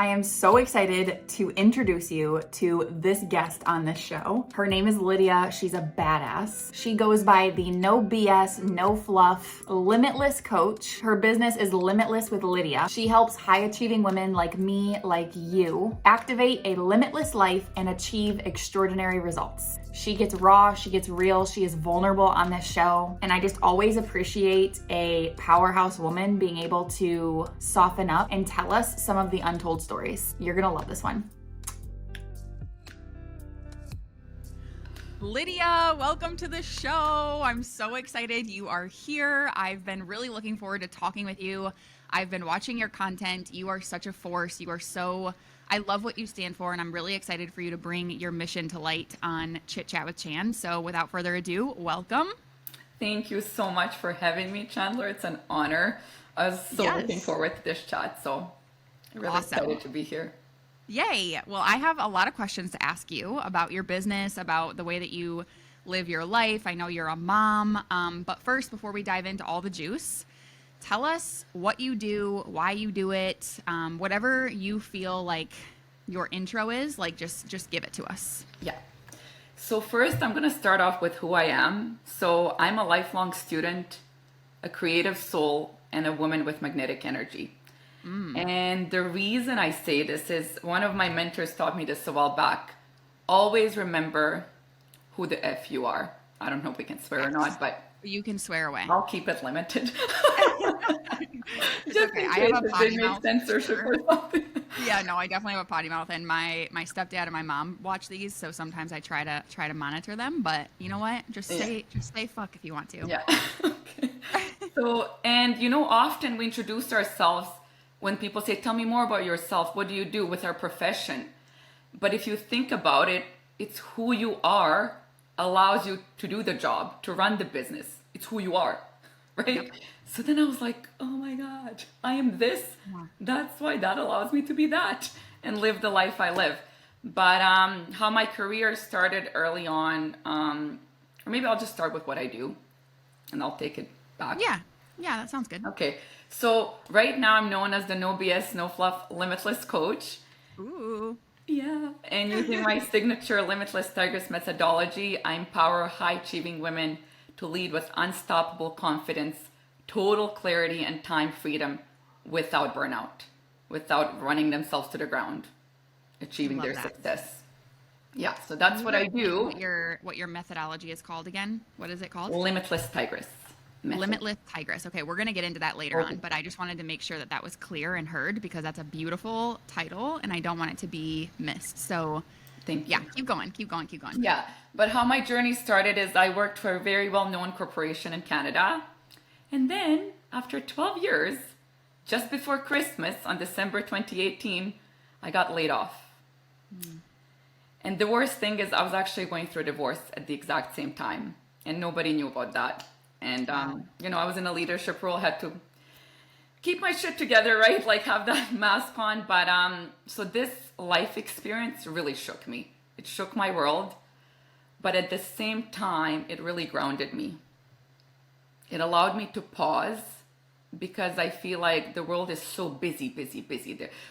I am so excited to introduce you to this guest on this show. Her name is Lydia. She's a badass. She goes by the no BS, no fluff, limitless coach. Her business is Limitless with Lydia. She helps high achieving women like me, like you, activate a limitless life and achieve extraordinary results. She gets raw, she gets real, she is vulnerable on this show. And I just always appreciate a powerhouse woman being able to soften up and tell us some of the untold stories. You're gonna love this one. Lydia, welcome to the show. I'm so excited you are here. I've been really looking forward to talking with you. I've been watching your content. You are such a force. I love what you stand for, and I'm really excited for you to bring your mission to light on Chit Chat with Chan. So without further ado, welcome. Thank you so much for having me, Chandler. It's an honor. I was so looking forward to this chat, so I'm really excited to be here. Yay. Well, I have a lot of questions to ask you about your business, about the way that you live your life. I know you're a mom, but first, before we dive into all the juice, tell us what you do, why you do it, whatever you feel like your intro is, like just give it to us. Yeah. So first, I'm going to start off with who I am. So I'm a lifelong student, a creative soul, and a woman with magnetic energy. And the reason I say this is one of my mentors taught me this a while back. Always remember who the F you are. I don't know if we can swear or not, but you can swear away. I'll keep it limited. It's okay. I have a potty mouth. Censorship or something. Yeah, no, I definitely have a potty mouth, and my stepdad and my mom watch these, so sometimes I try to monitor them. But you know what? Just say fuck if you want to. Yeah. Okay. So, and often we introduce ourselves when people say, "Tell me more about yourself. What do you do?" with our profession. But if you think about it, it's who you are allows you to do the job, to run the business. It's who you are, right? Yep. So then I was like, oh my God, I am this. Yeah. That's why that allows me to be that and live the life I live. But how my career started early on, or maybe I'll just start with what I do and I'll take it back. Yeah, that sounds good. Okay, so right now I'm known as the no BS, no fluff, limitless coach. Ooh. Yeah, and using my signature Limitless Tigress methodology, I empower high-achieving women to lead with unstoppable confidence, total clarity, and time freedom without burnout, without running themselves to the ground, achieving their success. Yeah, so that's what I do. What your methodology is called again? What is it called? Limitless Tigress. Limitless Tigress. Okay, we're going to get into that later on, but I just wanted to make sure that was clear and heard because that's a beautiful title and I don't want it to be missed. So thank you. Yeah, keep going. Yeah, but how my journey started is I worked for a very well-known corporation in Canada. And then after 12 years, just before Christmas on December 2018, I got laid off. And the worst thing is I was actually going through a divorce at the exact same time and nobody knew about that. And, I was in a leadership role, had to keep my shit together, right? Like have that mask on. But so this life experience really shook me. It shook my world. But at the same time, it really grounded me. It allowed me to pause because I feel like the world is so busy.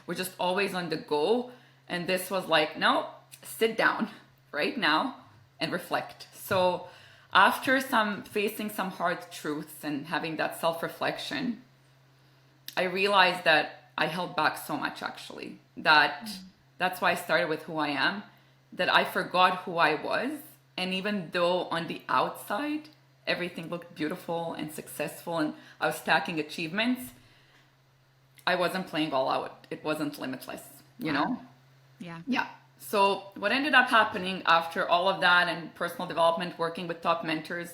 We're just always on the go. And this was like, no, sit down right now and reflect. So after facing some hard truths and having that self-reflection, I realized that I held back so much actually. That's why I started with who I am, that I forgot who I was. And even though on the outside, everything looked beautiful and successful and I was stacking achievements, I wasn't playing all out. It wasn't limitless, you know? Yeah. So what ended up happening after all of that and personal development, working with top mentors,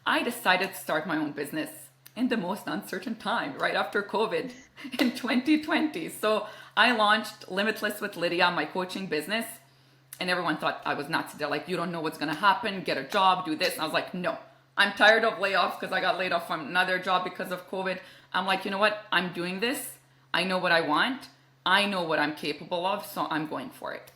I decided to start my own business in the most uncertain time, right after COVID in 2020. So I launched Limitless with Lydia, my coaching business, and everyone thought I was nuts. They're like, you don't know what's going to happen, get a job, do this. And I was like, no, I'm tired of layoffs because I got laid off from another job because of COVID. I'm like, you know what? I'm doing this. I know what I want. I know what I'm capable of, so I'm going for it.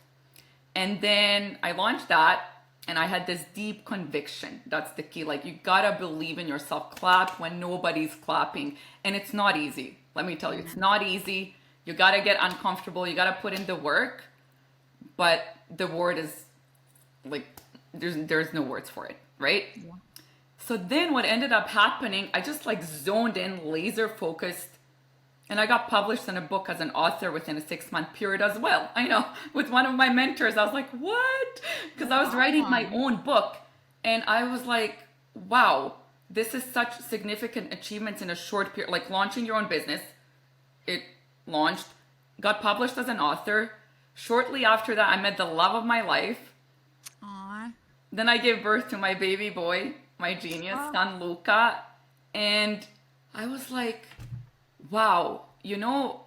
And then I launched that and I had this deep conviction. That's the key. Like you gotta believe in yourself. Clap when nobody's clapping. And it's not easy. Let me tell you, it's not easy. You got to get uncomfortable. You got to put in the work. But the word is like, there's no words for it, right? Yeah. So then what ended up happening, I just like zoned in, laser focused. And I got published in a book as an author within a 6-month period as well. I know, with one of my mentors, I was like, what? Because I was writing my own book. And I was like, wow, this is such significant achievements in a short period. Like launching your own business. It launched, got published as an author. Shortly after that, I met the love of my life. Aww. Then I gave birth to my baby boy, my genius son, Luca. And I was like, wow, you know,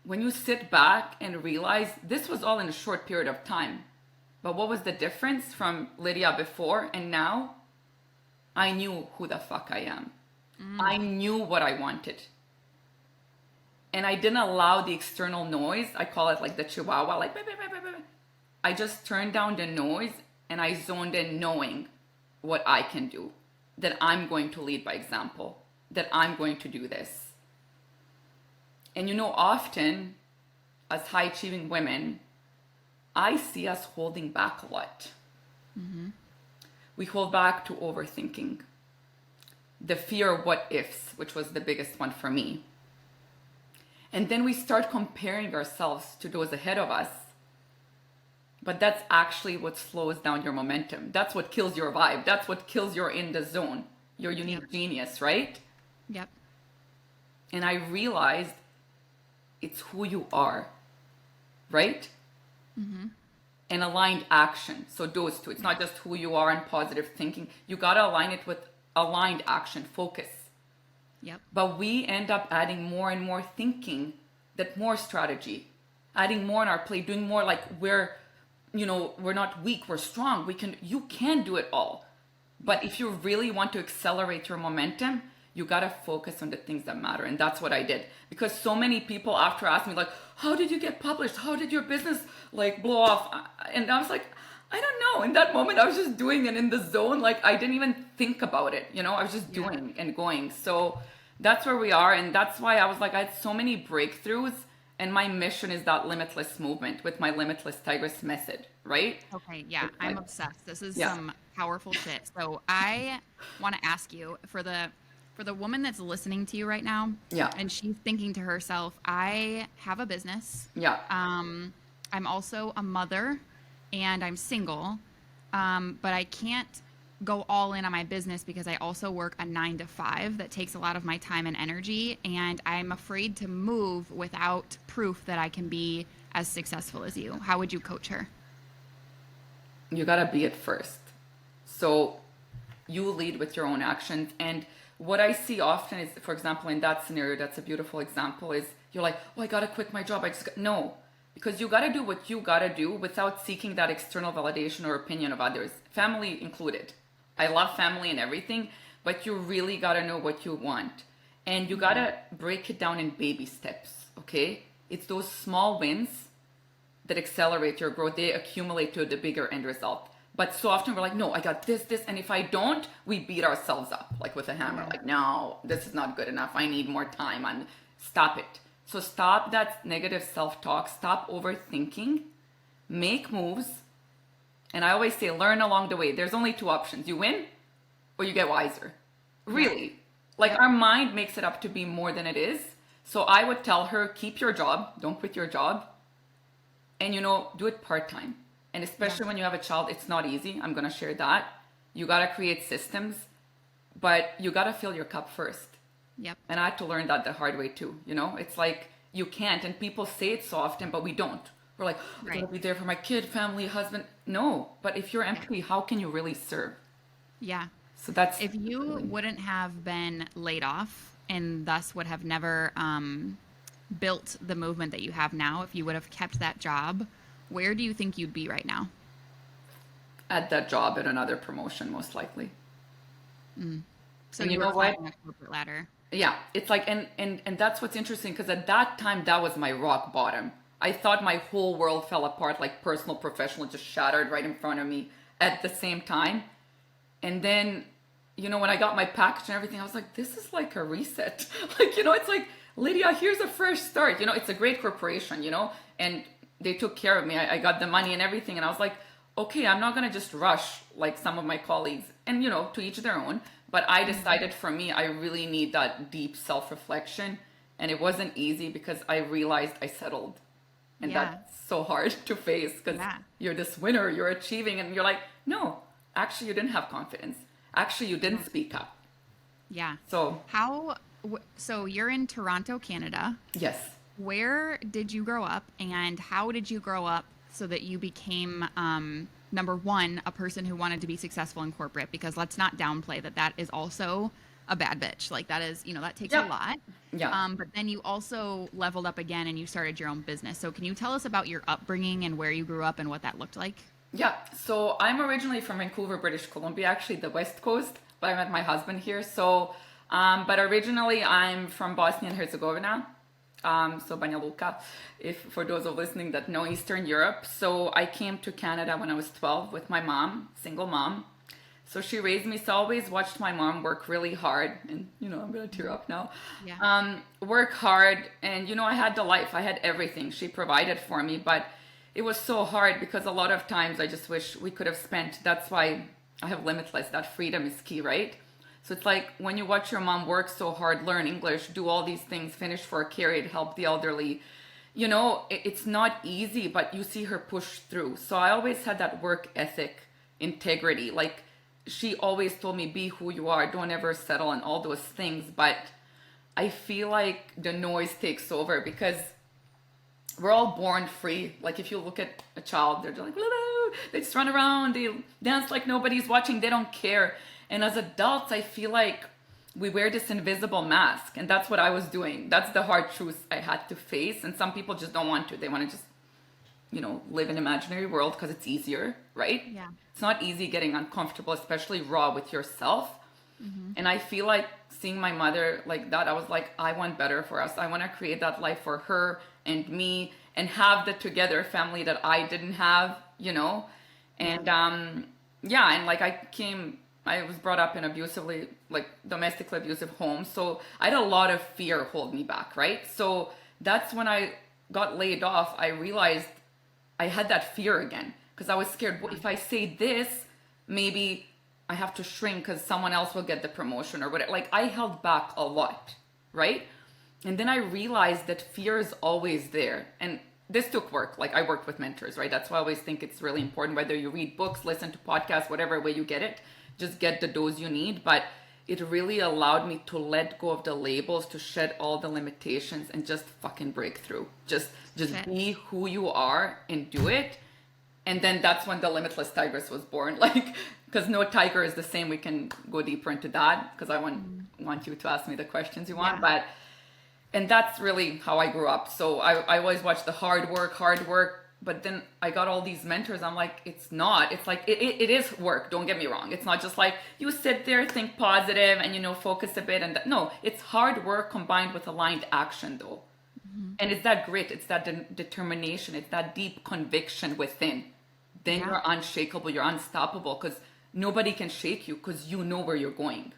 when you sit back and realize this was all in a short period of time. But what was the difference from Lydia before and now? I knew who the fuck I am. I knew what I wanted. And I didn't allow the external noise. I call it like the chihuahua, like, bah, bah, bah, bah, bah. I just turned down the noise and I zoned in knowing what I can do, that I'm going to lead by example, that I'm going to do this. And you know, often as high achieving women, I see us holding back a lot. We hold back to overthinking. The fear of what ifs, which was the biggest one for me. And then we start comparing ourselves to those ahead of us. But that's actually what slows down your momentum. That's what kills your vibe. That's what kills your in the zone, your unique genius, right? Yep. And I realized it's who you are, right? And aligned action. So those two, it's not just who you are and positive thinking. You got to align it with aligned action, focus. Yep. But we end up adding more and more thinking, that more strategy, adding more on our plate, doing more like we're not weak, we're strong. You can do it all. But if you really want to accelerate your momentum, you got to focus on the things that matter. And that's what I did. Because so many people after asked me like, how did you get published? How did your business like blow off? And I was like, I don't know. In that moment, I was just doing it in the zone. Like I didn't even think about it. You know, I was just doing and going. So that's where we are. And that's why I was like, I had so many breakthroughs. And my mission is that limitless movement with my limitless tigress method, right? Okay, yeah, It's I'm like- obsessed. This is Yeah. some powerful shit. So I want to ask you for the woman that's listening to you right now, Yeah. and she's thinking to herself, I have a business. Yeah. I'm also a mother, and I'm single, but I can't go all in on my business because I also work a 9-to-5 that takes a lot of my time and energy, and I'm afraid to move without proof that I can be as successful as you. How would you coach her? You got to be it first. So you lead with your own actions. And what I see often is, for example, in that scenario, that's a beautiful example, is you're like, oh, I got to quit my job. No, because you got to do what you got to do without seeking that external validation or opinion of others, family included. I love family and everything, but you really got to know what you want. And you got to break it down in baby steps, okay? It's those small wins that accelerate your growth. They accumulate to the bigger end result. But so often we're like, no, I got this, and if I don't, we beat ourselves up like with a hammer. Like, no, this is not good enough. I need more time. Stop it. So stop that negative self-talk. Stop overthinking. Make moves. And I always say, learn along the way. There's only two options. You win or you get wiser. Really. Like our mind makes it up to be more than it is. So I would tell her, keep your job. Don't quit your job. And, do it part-time. And especially when you have a child, it's not easy. I'm going to share that. You got to create systems, but you got to fill your cup first. Yep. And I had to learn that the hard way too. It's like you can't. And people say it so often, but we don't. We're like, I gotta be there for my kid, family, husband. No, but if you're empty, how can you really serve? Yeah. So that's... If you wouldn't have been laid off and thus would have never built the movement that you have now, if you would have kept that job, where do you think you'd be right now? At that job at another promotion, most likely. So And you you know were what? climbing a corporate ladder. Yeah, it's like, and that's what's interesting, because at that time, that was my rock bottom. I thought my whole world fell apart, like personal, professional, just shattered right in front of me at the same time. And then, when I got my package and everything, I was like, this is like a reset. Like, it's like, Lydia, here's a fresh start. You know, it's a great corporation, you know, and they took care of me. I got the money and everything. And I was like, okay, I'm not going to just rush like some of my colleagues, and, you know, to each their own. But I decided for me, I really need that deep self-reflection. And it wasn't easy because I realized I settled. And Yeah. that's so hard to face because Yeah. you're this winner, you're achieving, and you're like, no, actually, you didn't have confidence. Actually, you didn't speak up. Yeah. So, So you're in Toronto, Canada. yes. Where did you grow up, and how did you grow up so that you became, number one, a person who wanted to be successful in corporate? Because let's not downplay that is also a bad bitch. Like that is, that takes a lot. Yeah. But then you also leveled up again and you started your own business. So can you tell us about your upbringing and where you grew up and what that looked like? Yeah, so I'm originally from Vancouver, British Columbia, actually the West Coast, but I met my husband here. So, but originally I'm from Bosnia and Herzegovina, so Banja Luka, if for those of listening that know Eastern Europe. So I came to Canada when I was 12 with my mom, single mom. So she raised me, so I always watched my mom work really hard, and I'm gonna tear up now. Yeah. Work hard, and I had the life, I had everything. She provided for me, but it was so hard because a lot of times I just wish we could have spent. That's why I have Limitless. That freedom is key, right? So it's like when you watch your mom work so hard, learn English, do all these things, finish for a career, help the elderly. It's not easy, but you see her push through. So I always had that work ethic, integrity. Like she always told me, be who you are, don't ever settle, and all those things. But I feel like the noise takes over because we're all born free. Like if you look at a child, they're just like, woo, they just run around, they dance like nobody's watching, they don't care. And as adults, I feel like we wear this invisible mask, and that's what I was doing. That's the hard truth I had to face. And some people just don't want to. They want to just, live in an imaginary world because it's easier, right? Yeah. It's not easy getting uncomfortable, especially raw with yourself. Mm-hmm. And I feel like seeing my mother like that, I was like, I want better for us. I want to create that life for her and me and have the together family that I didn't have, And and like I was brought up in domestically abusive home. So I had a lot of fear hold me back, right? So that's when I got laid off, I realized I had that fear again because I was scared. Well, if I say this, maybe I have to shrink because someone else will get the promotion or whatever. Like I held back a lot, right? And then I realized that fear is always there. And this took work. Like I worked with mentors, right? That's why I always think it's really important, whether you read books, listen to podcasts, whatever way you get it, just get the dose you need. But it really allowed me to let go of the labels, to shed all the limitations and just fucking break through. Just be who you are and do it. And then that's when the Limitless Tigress was born. Like, because no tiger is the same. We can go deeper into that because I want you to ask me the questions you want. Yeah. And that's really how I grew up. So I always watched the hard work. But then I got all these mentors. I'm like, it's not. It's like, it is work. Don't get me wrong. It's not just like you sit there, think positive and, focus a bit. No, it's hard work combined with aligned action though. Mm-hmm. And it's that grit. It's that determination. It's that deep conviction within. Then you're unshakable. You're unstoppable because nobody can shake you because you know where you're going.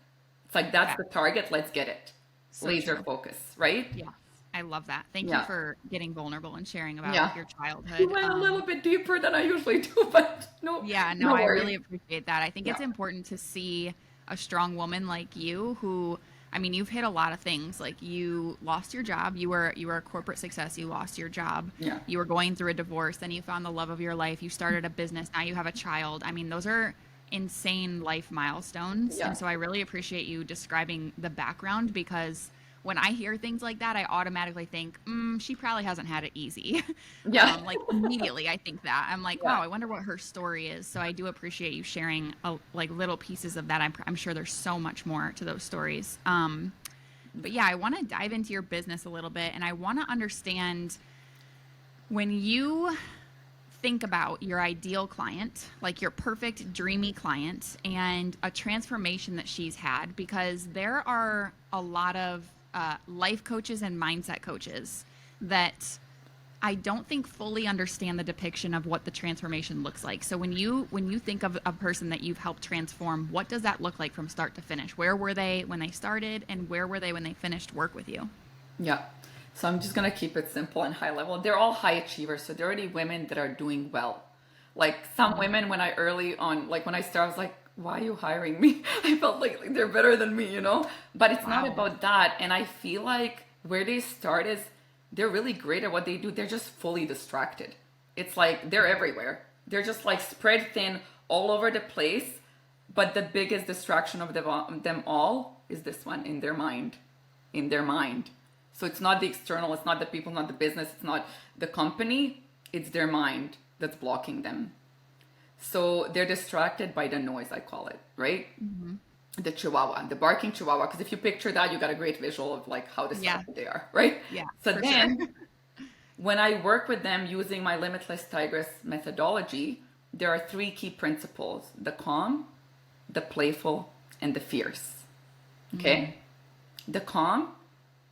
It's like, that's the target. Let's get it. So laser focus, right? Yeah. I love that. Thank you for getting vulnerable and sharing about your childhood. You went a little bit deeper than I usually do, but no. Yeah, no, I really appreciate that. I think it's important to see a strong woman like you who, you've hit a lot of things. Like you lost your job. You were a corporate success. You lost your job. Yeah. You were going through a divorce. Then you found the love of your life. You started a business. Now you have a child. Those are insane life milestones. Yeah. And so I really appreciate you describing the background because when I hear things like that, I automatically think, she probably hasn't had it easy. Yeah. Immediately I think that. I'm like, wow, I wonder what her story is. So I do appreciate you sharing little pieces of that. I'm sure there's so much more to those stories. But yeah, I want to dive into your business a little bit. And I want to understand when you think about your ideal client, like your perfect dreamy client and a transformation that she's had, because there are a lot of life coaches and mindset coaches that I don't think fully understand the depiction of what the transformation looks like. So when you think of a person that you've helped transform, what does that look like from start to finish? Where were they when they started and where were they when they finished work with you? Yeah. So I'm just going to keep it simple and high level. They're all high achievers. So they're already women that are doing well. Like some women, when I early on, like when I started, I was like, why are you hiring me? I felt like they're better than me, you know? But it's not about that. And I feel like where they start is they're really great at what they do. They're just fully distracted. It's like they're everywhere. They're just like spread thin all over the place. But the biggest distraction of them all is this one, in their mind. In their mind. So it's not the external, it's not the people, not the business, it's not the company, it's their mind that's blocking them. So they're distracted by the noise, I call it, right? The chihuahua, the barking chihuahua. Because if you picture that, you got a great visual of like how distracted they are, right? Yeah. So then when I work with them using my Limitless Tigress methodology, there are 3 key principles: the calm, the playful, and the fierce. Okay? The calm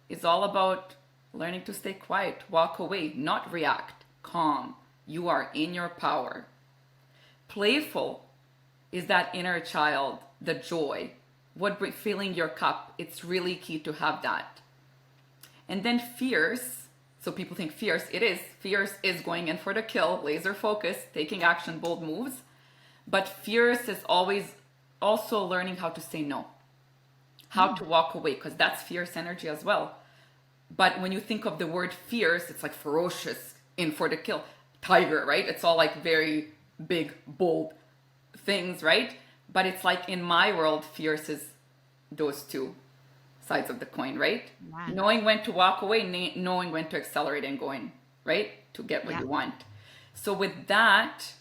is all about learning to stay quiet, walk away, not react. Calm. You are in your power. Playful is that inner child, the joy, filling your cup. It's really key to have that. And then fierce. So people think fierce. It is. Fierce is going in for the kill, laser focus, taking action, bold moves. But fierce is always also learning how to say no, how to walk away, because that's fierce energy as well. But when you think of the word fierce, it's like ferocious, in for the kill. Tiger, right? It's all like very big, bold things, right? But it's like in my world, fierce is those 2 sides of the coin, right? Wow. Knowing when to walk away, knowing when to accelerate and going, right? To get what you want. So with that,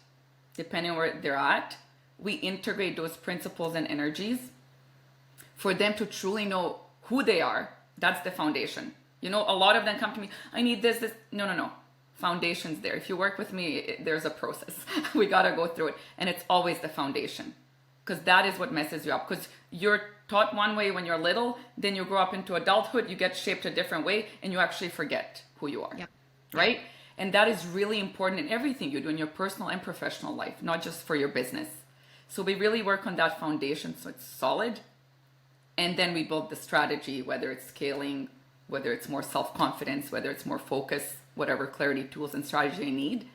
depending on where they're at, we integrate those principles and energies for them to truly know who they are. That's the foundation. You know, a lot of them come to me, I need this. No. Foundation's there. If you work with me, there's a process. We got to go through it. And it's always the foundation. Because that is what messes you up. Because you're taught one way when you're little, then you grow up into adulthood, you get shaped a different way, and you actually forget who you are. Right? And that is really important in everything you do in your personal and professional life, not just for your business. So we really work on that foundation so it's solid. And then we build the strategy, whether it's scaling, whether it's more self-confidence, whether it's more focus, whatever clarity, tools, and strategy they need.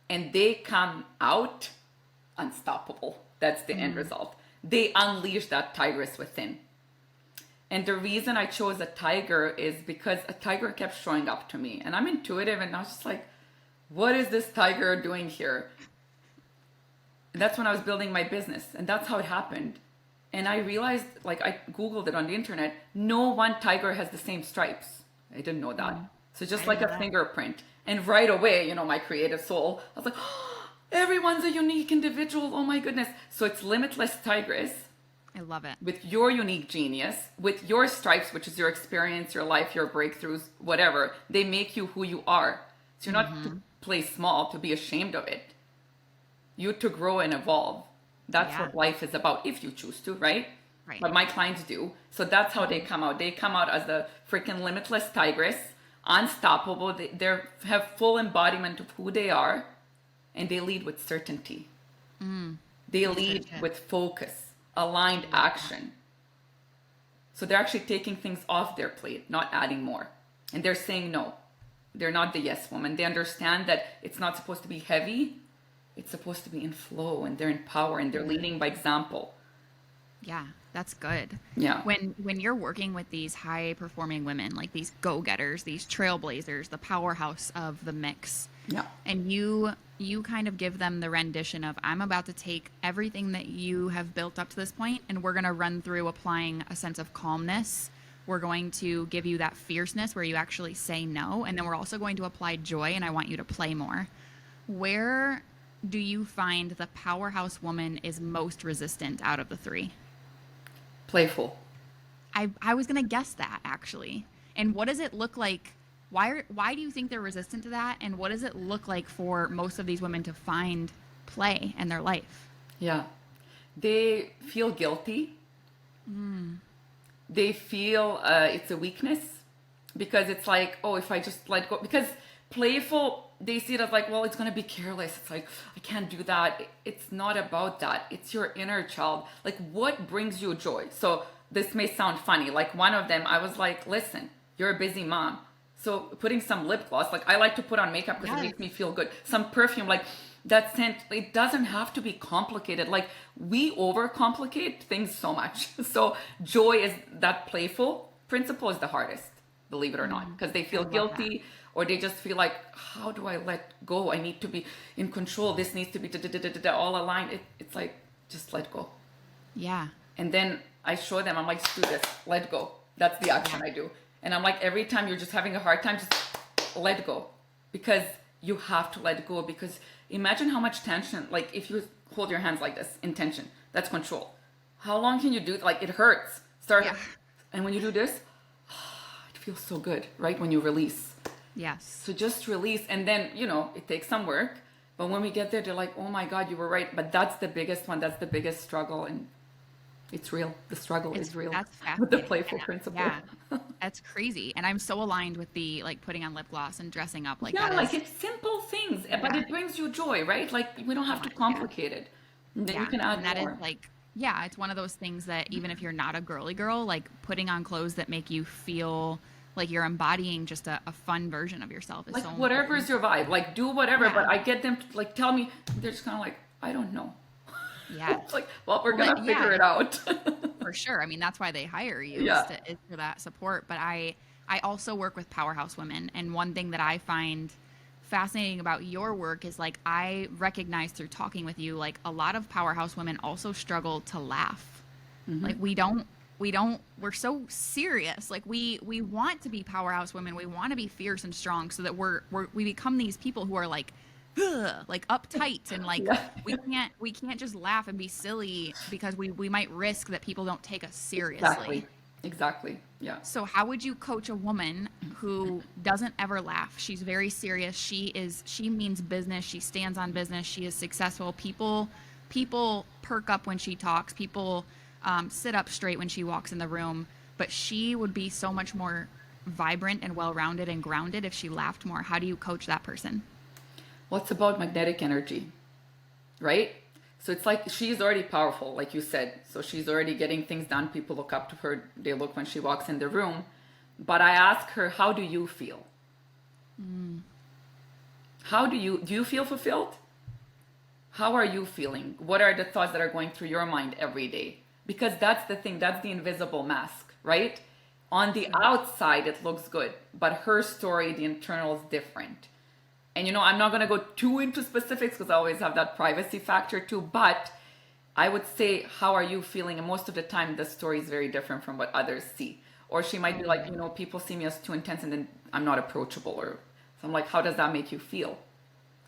And they come out unstoppable. That's the end result. They unleash that tigress within. And the reason I chose a tiger is because a tiger kept showing up to me. And I'm intuitive, and I was just like, what is this tiger doing here? And that's when I was building my business. And that's how it happened. And I realized, like, I Googled it on the internet, no one tiger has the same stripes. I didn't know that. So just like a fingerprint. And right away, you know, my creative soul, I was like, oh, everyone's a unique individual. Oh my goodness. So it's Limitless Tigress. I love it. With your unique genius, with your stripes, which is your experience, your life, your breakthroughs, whatever. They make you who you are. So you're not to play small, to be ashamed of it. You're to grow and evolve. That's what life is about, if you choose to, right? Right. But my clients do. So that's how they come out. They come out as the freaking Limitless Tigress, unstoppable. They have full embodiment of who they are, and they lead with certainty. They lead with focus, aligned action. So they're actually taking things off their plate, not adding more. And they're saying no. They're not the yes woman. They understand that it's not supposed to be heavy. It's supposed to be in flow, and they're in power, and they're leading by example. Yeah, that's good. Yeah. When you're working with these high performing women, like these go-getters, these trailblazers, the powerhouse of the mix. Yeah. And you kind of give them the rendition of, I'm about to take everything that you have built up to this point, and we're going to run through applying a sense of calmness. We're going to give you that fierceness where you actually say no. And then we're also going to apply joy, and I want you to play more. Where do you find the powerhouse woman is most resistant out of the 3? Playful. I was going to guess that, actually. And what does it look like? Why do you think they're resistant to that? And what does it look like for most of these women to find play in their life? Yeah. They feel guilty. They feel it's a weakness, because it's like, oh, if I just let go. Because playful, they see it as like, well, it's going to be careless. It's like, I can't do that. It's not about that. It's your inner child. Like, what brings you joy? So this may sound funny. Like, one of them, I was like, listen, you're a busy mom. So putting some lip gloss, like I like to put on makeup because it makes me feel good. Some perfume, like that scent, it doesn't have to be complicated. Like we overcomplicate things so much. So joy is that playful principle is the hardest, believe it or not, because they feel guilty or they just feel like, how do I let go? I need to be in control. This needs to be all aligned. It's like, just let go. Yeah. And then I show them, I'm like, do this, let go. That's the action I do. And I'm like, every time you're just having a hard time, just let go. Because you have to let go. Because imagine how much tension, like if you hold your hands like this in tension, that's control. How long can you do it? Like it hurts. And when you do this, it feels so good, right? When you release. Yes. So just release. And then, it takes some work. But when we get there, they're like, oh my God, you were right. But that's the biggest one. That's the biggest struggle. And it's real. The struggle is real. That's fascinating. With the playful principle. Yeah. That's crazy. And I'm so aligned with the like putting on lip gloss and dressing up like that. Like it's simple things, but it brings you joy, right? Like we don't have to complicate it. And then you can add and that more. is like, yeah, it's one of those things that even if you're not a girly girl, like putting on clothes that make you feel like you're embodying just a fun version of yourself is like so whatever important. is your vibe, like do whatever. Yeah. But I get them to like tell me, they're just kind of like, I don't know. Yeah. It's like, well, we're gonna figure it out. For sure. I mean, that's why they hire you is for that support. But I also work with powerhouse women. And one thing that I find fascinating about your work is like, I recognize through talking with you, like a lot of powerhouse women also struggle to laugh. Mm-hmm. Like we're so serious. Like we want to be powerhouse women. We want to be fierce and strong so that we become these people who are like uptight and like we can't just laugh and be silly because we might risk that people don't take us seriously. Exactly. Yeah. So how would you coach a woman who doesn't ever laugh? She's very serious. She means business. She stands on business. She is successful. People perk up when she talks. People sit up straight when she walks in the room, but she would be so much more vibrant and well-rounded and grounded if she laughed more. How do you coach that person? Well, it's about magnetic energy, right? So it's like she's already powerful, like you said. So she's already getting things done. People look up to her. They look when she walks in the room. But I ask her, how do you feel? How do you feel fulfilled? How are you feeling? What are the thoughts that are going through your mind every day? Because that's the thing. That's the invisible mask, right? On the outside, it looks good. But her story, the internal is different. And I'm not going to go too into specifics because I always have that privacy factor too. But I would say, how are you feeling? And most of the time, the story is very different from what others see. Or she might be like, people see me as too intense and then I'm not approachable. Or so I'm like, how does that make you feel?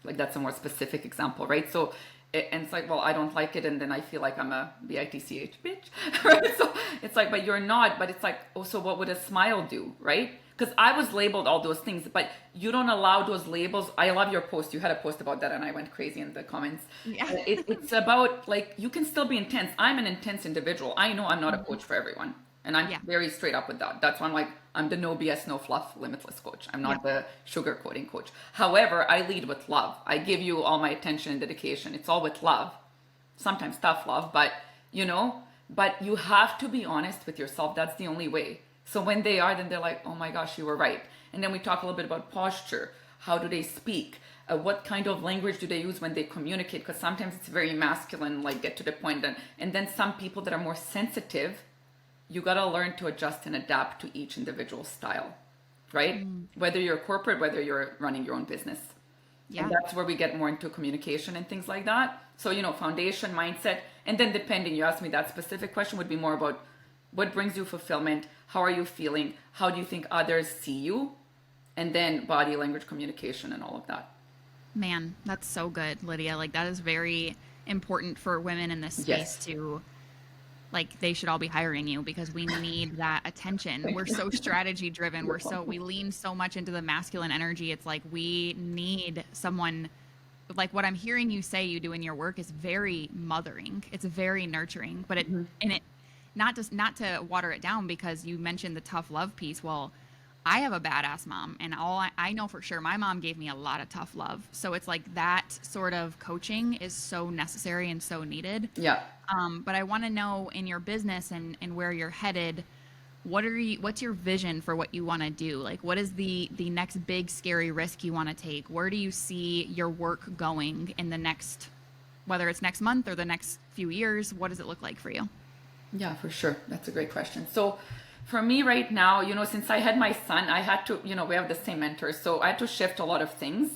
Like that's a more specific example, right? So, and it's like, well, I don't like it. And then I feel like I'm a bitch, bitch. Right? So it's like, but you're not. But it's like, oh, so what would a smile do, right? Because I was labeled all those things, but you don't allow those labels. I love your post. You had a post about that and I went crazy in the comments. Yeah. It's about like, you can still be intense. I'm an intense individual. I know I'm not a coach for everyone. And I'm very straight up with that. That's why I'm like, I'm the no BS, no fluff, limitless coach. I'm not the sugarcoating coach. However, I lead with love. I give you all my attention and dedication. It's all with love. Sometimes tough love, but but you have to be honest with yourself. That's the only way. So when they are, then they're like, oh my gosh, you were right. And then we talk a little bit about posture. How do they speak? What kind of language do they use when they communicate? Because sometimes it's very masculine, like get to the point. And then some people that are more sensitive, you got to learn to adjust and adapt to each individual style, right? Whether you're corporate, whether you're running your own business. Yeah. And that's where we get more into communication and things like that. So, foundation, mindset. And then depending, you asked me that specific question would be more about what brings you fulfillment? How are you feeling? How do you think others see you? And then body language, communication, and all of that. Man, that's so good, Lydia. Like that is very important for women in this space to, like, they should all be hiring you because we need that attention. We're so strategy driven. We lean so much into the masculine energy. It's like we need someone, like what I'm hearing you say you do in your work is very mothering. It's very nurturing, but not to water it down because you mentioned the tough love piece. Well, I have a badass mom and I know for sure my mom gave me a lot of tough love. So it's like that sort of coaching is so necessary and so needed. Yeah. But I want to know in your business and where you're headed, what's your vision for what you want to do? Like, what is the next big scary risk you want to take? Where do you see your work going in the next, whether it's next month or the next few years? What does it look like for you? Yeah, for sure. That's a great question. So for me right now, since I had my son, I had to, we have the same mentor. So I had to shift a lot of things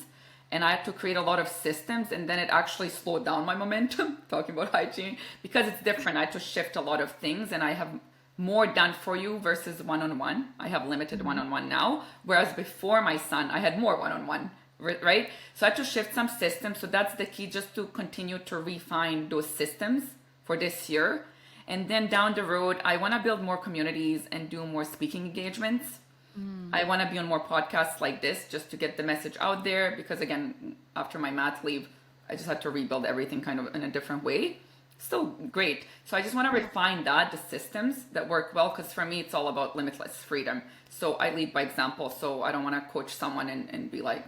and I had to create a lot of systems, and then it actually slowed down my momentum, talking about hygiene, because it's different. I had to shift a lot of things, and I have more done for you versus one-on-one. I have limited one-on-one now, whereas before my son, I had more one-on-one, right? So I had to shift some systems. So that's the key, just to continue to refine those systems for this year. And then down the road, I want to build more communities and do more speaking engagements. I want to be on more podcasts like this, just to get the message out there, because again, after my mat leave, I just had to rebuild everything kind of in a different way. Still great. So I just want to refine the systems that work well, because for me, it's all about limitless freedom. So I lead by example. So I don't want to coach someone and be like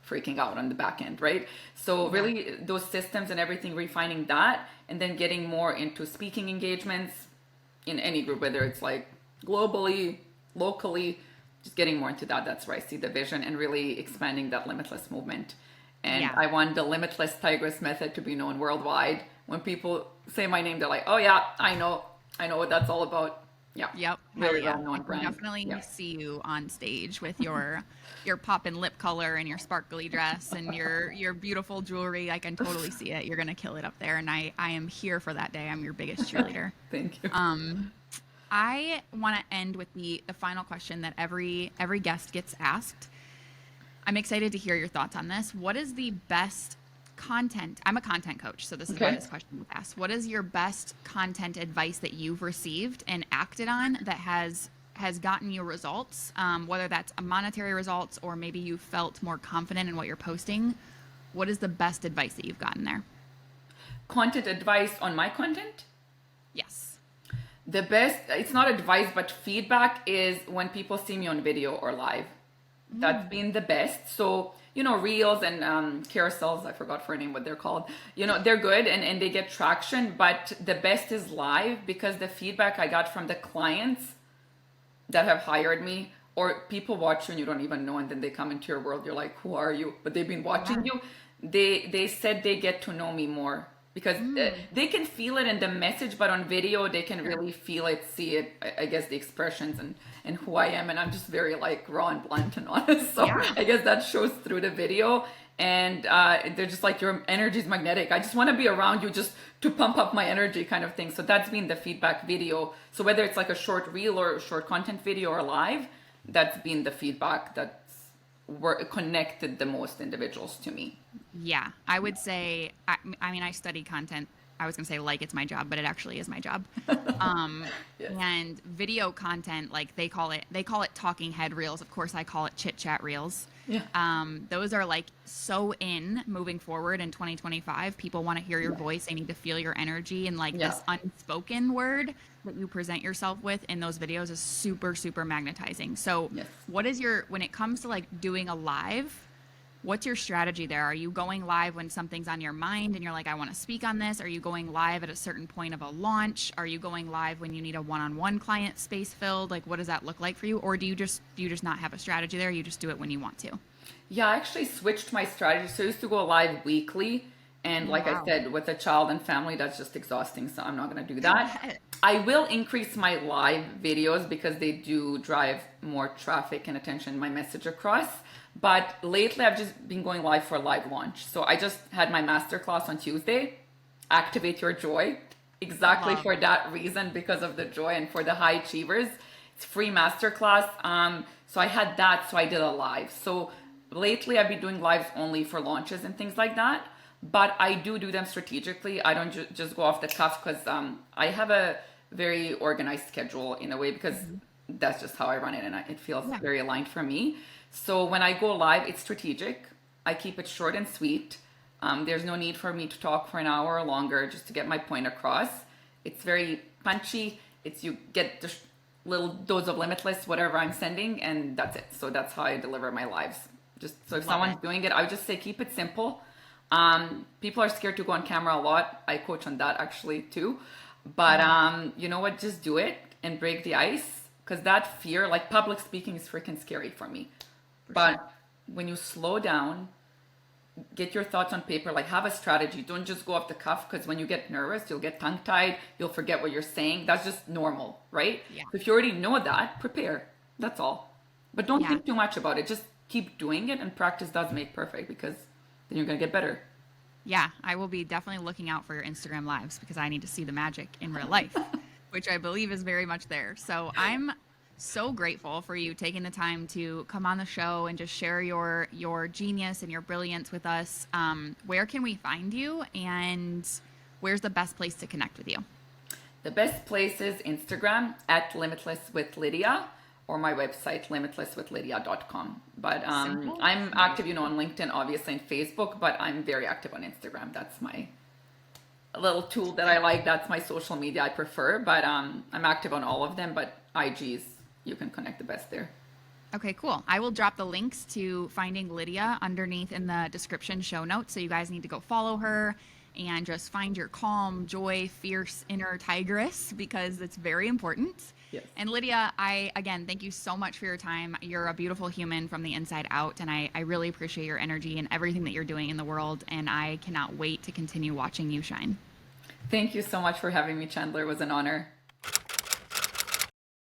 freaking out on the back end, right? So really those systems and everything, refining that, and then getting more into speaking engagements in any group, whether it's like globally, locally, just getting more into that. That's where I see the vision, and really expanding that limitless movement. And I want the limitless tigress method to be known worldwide. When people say my name, they're like, oh yeah, I know what that's all about. Yeah. Yep. Very Yeah. well-known brand. Definitely see you on stage with your poppin' lip color and your sparkly dress and your beautiful jewelry. I can totally see it. You're gonna kill it up there, and I am here for that day. I'm your biggest cheerleader. Thank you. I want to end with the final question that every guest gets asked. I'm excited to hear your thoughts on this. What is the best content? I'm a content coach, so this is why this question was asked. What is your best content advice that you've received and acted on that has gotten you results, whether that's a monetary results or maybe you felt more confident in what you're posting? What is the best advice that you've gotten there? Content advice on my content? Yes. The best, it's not advice, but feedback, is when people see me on video or live. That's been the best. So, reels and carousels, I forgot for a name what they're called. They're good and they get traction, but the best is live, because the feedback I got from the clients that have hired me, or people watch you and you don't even know, and then they come into your world, you're like, who are you? But they've been watching you. They said they get to know me more, because they can feel it in the message, but on video they can really feel it, see it, I guess, the expressions and who I am. And I'm just very like raw and blunt and honest, so I guess that shows through the video. And they're just like, your energy is magnetic, I just want to be around you just to pump up my energy, kind of thing. So that's been the feedback video. So whether it's like a short reel or a short content video or live, that's been the feedback that's connected the most individuals to me. Yeah, I would say, I mean, I study content. I was going to say like it's my job, but it actually is my job. And video content, like they call it talking head reels. Of course, I call it Chit Chat reels. Yeah. Those are like so in moving forward in 2025. People want to hear your voice. They need to feel your energy, and like this unspoken word that you present yourself with in those videos is super, super magnetizing. So what is when it comes to like doing a live, what's your strategy there? Are you going live when something's on your mind and you're like, I want to speak on this? Are you going live at a certain point of a launch? Are you going live when you need a one-on-one client space filled? Like, what does that look like for you? Or do you just not have a strategy there? You just do it when you want to? Yeah, I actually switched my strategy. So I used to go live weekly. And like I said, with a child and family, that's just exhausting. So I'm not going to do that. I will increase my live videos because they do drive more traffic and attention, my message across. But lately I've just been going live for live launch. So I just had my masterclass on Tuesday, Activate Your Joy, exactly for that reason, because of the joy and for the high achievers. It's free masterclass. So I had that, so I did a live. So lately I've been doing lives only for launches and things like that. But I do them strategically. I don't just go off the cuff, because I have a very organized schedule in a way, because that's just how I run it, and it feels very aligned for me. So when I go live, it's strategic. I keep it short and sweet. There's no need for me to talk for an hour or longer just to get my point across. It's very punchy. You get the little dose of Limitless, whatever I'm sending, and that's it. So that's how I deliver my lives. So if someone's doing it, I would just say keep it simple. People are scared to go on camera a lot. I coach on that actually too. But you know what? Just do it and break the ice. Because that fear, like public speaking is freaking scary for me. But when you slow down, get your thoughts on paper, like have a strategy. Don't just go off the cuff, because when you get nervous, you'll get tongue tied. You'll forget what you're saying. That's just normal, right? Yeah. If you already know that, prepare. That's all. But don't think too much about it. Just keep doing it, and practice does make perfect, because then you're going to get better. Yeah, I will be definitely looking out for your Instagram lives, because I need to see the magic in real life, which I believe is very much there. So I'm so grateful for you taking the time to come on the show and just share your genius and your brilliance with us. Where can we find you, and where's the best place to connect with you? The best place is Instagram at Limitless with Lydia, or my website, limitlesswithlydia.com. But I'm active, on LinkedIn, obviously, and Facebook, but I'm very active on Instagram. That's my little tool that I like. That's my social media I prefer, but I'm active on all of them, but IGs, you can connect the best there. Okay, cool. I will drop the links to finding Lydia underneath in the description show notes. So you guys need to go follow her and just find your calm, joy, fierce inner tigress, because it's very important. Yes. And Lydia, again, thank you so much for your time. You're a beautiful human from the inside out, and I really appreciate your energy and everything that you're doing in the world, and I cannot wait to continue watching you shine. Thank you so much for having me, Chandler. It was an honor.